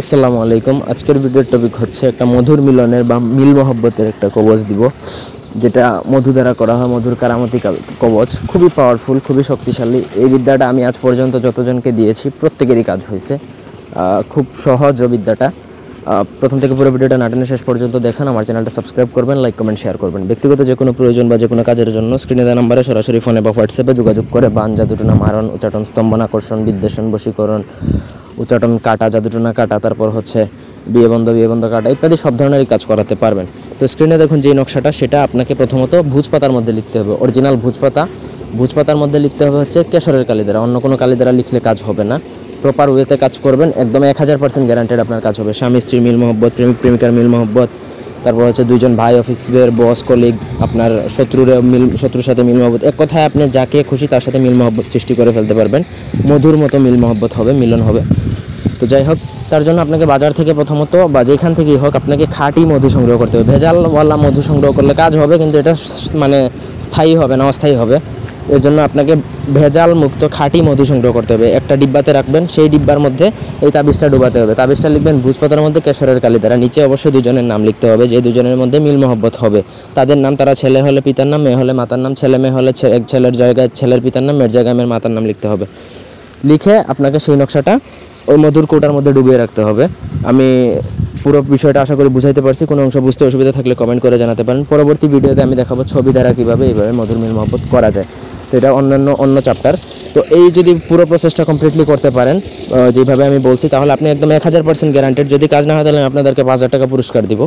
আসসালামু আলাইকুম। আজকের ভিডিওর টপিক হচ্ছে একটা মধুর মিলনের বা মিল মহব্বতের একটা কবচ দিব, যেটা মধু দ্বারা করা হয়। মধুর কারামতি কবচ খুবই পাওয়ারফুল, খুবই শক্তিশালী। এই বিদ্যাটা আমি আজ পর্যন্ত যতজনকে দিয়েছি প্রত্যেকেরই কাজ হয়েছে। খুব সহজ বিদ্যাটা। প্রথম থেকে পুরো ভিডিওটা না টেনে শেষ পর্যন্ত দেখেন। আমার চ্যানেলটা সাবস্ক্রাইব করবেন, লাইক কমেন্ট শেয়ার করবেন। ব্যক্তিগত যে কোনো প্রয়োজন বা যে কোনো কাজের জন্য স্ক্রিনে দেওয়া নাম্বারে সরাসরি ফোনে বা হোয়াটসঅ্যাপে যোগাযোগ করে বান, জাদুটনা, মারণ, উচ্চাটন, স্তম্ভন, আকর্ষণ, বিদ্বেষণ, বশীকরণ, উচ্চাটন কাটা, জাদুটনা কাটা, তারপর হচ্ছে বিয়েবন্ধ কাটা ইত্যাদি সব ধরনেরই কাজ করাতে পারবেন। তো স্ক্রিনে দেখুন যে নকশাটা, সেটা আপনাকে প্রথমত ভুজপাতার মধ্যে লিখতে হবে। অরিজিনাল ভুজপাতার মধ্যে লিখতে হবে হচ্ছে কেশরের কালি দ্বারা। অন্য কোনো কালি দ্বারা লিখলে কাজ হবে না। প্রপার ওয়েতে কাজ করবেন, একদম 1000% গ্যারান্টেড আপনার কাজ হবে। স্বামী স্ত্রীর মিল মহব্বত, প্রেমিক প্রেমিকার মিল মহব্বত, তারপর হচ্ছে দুইজন ভাই, অফিসের বস, কলিগ, আপনার শত্রুর সাথে মিল মহব্বত। এক কথায় আপনি যাকে খুশি তার সাথে মিল মহব্বত সৃষ্টি করে ফেলতে পারবেন। মধুর মতো মিল মহব্বত হবে, মিলন হবে। তো যাই হোক, তার জন্য আপনাকে বাজার থেকে প্রথমত বা যেখান থেকেই হোক আপনাকে খাঁটি মধু সংগ্রহ করতে হবে। ভেজালওয়ালা মধু সংগ্রহ করলে কাজ হবে, কিন্তু এটা মানে স্থায়ী হবে না, অস্থায়ী হবে। এর জন্য আপনাকে ভেজাল মুক্ত খাঁটি মধু সংগ্রহ করতে হবে। একটা ডিব্বাতে রাখবেন, সেই ডিব্বার মধ্যে এই তাবিজটা ডুবাতে হবে। তাবিজটা লিখবেন ভুজপাতার মধ্যে কেশরের কালি দ্বারা। নিচে অবশ্যই দুজনের নাম লিখতে হবে, যে দুজনের মধ্যে মিল মহব্বত হবে তাদের নাম। তারা ছেলে হলে পিতার নাম, মেয়ে হলে মাতার নাম। ছেলে মেয়ে হলে এক ছেলের জায়গায় ছেলের পিতার নাম, মেয়ের জায়গায় মেয়ের মাতার নাম লিখতে হবে। লিখে আপনাকে সেই নকশাটা ওই মধুর কৌটার মধ্যে ডুবিয়ে রাখতে হবে। আমি পুরো বিষয়টা আশা করি বুঝাইতে পারছি। কোনো অংশ বুঝতে অসুবিধা থাকলে কমেন্ট করে জানাতে পারেন। পরবর্তী ভিডিওতে আমি দেখাবো ছবি দ্বারা কীভাবে এইভাবে মধুর মিল মহব্বত করা যায়। তো এটা অন্য চ্যাপ্টার। তো এই যদি পুরো প্রসেসটা কমপ্লিটলি করতে পারেন যেভাবে আমি বলছি, তাহলে আপনি একদম 1000% গ্যারান্টেড। যদি কাজ না হয় তাহলে আপনাদেরকে 5000 টাকা পুরস্কার দিব।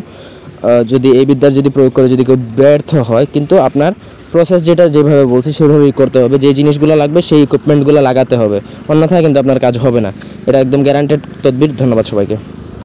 যদি এই বিদ্যার প্রয়োগ করে যদি কেউ ব্যর্থ হয়, কিন্তু আপনার প্রসেস যেভাবে বলছি সেভাবেই করতে হবে। যে জিনিসগুলো লাগবে সেই ইকুইপমেন্টগুলো লাগাতে হবে, অন্যথায় কিন্তু আপনার কাজ হবে না। এটা একদম গ্যারান্টেড তদবির। ধন্যবাদ সবাইকে।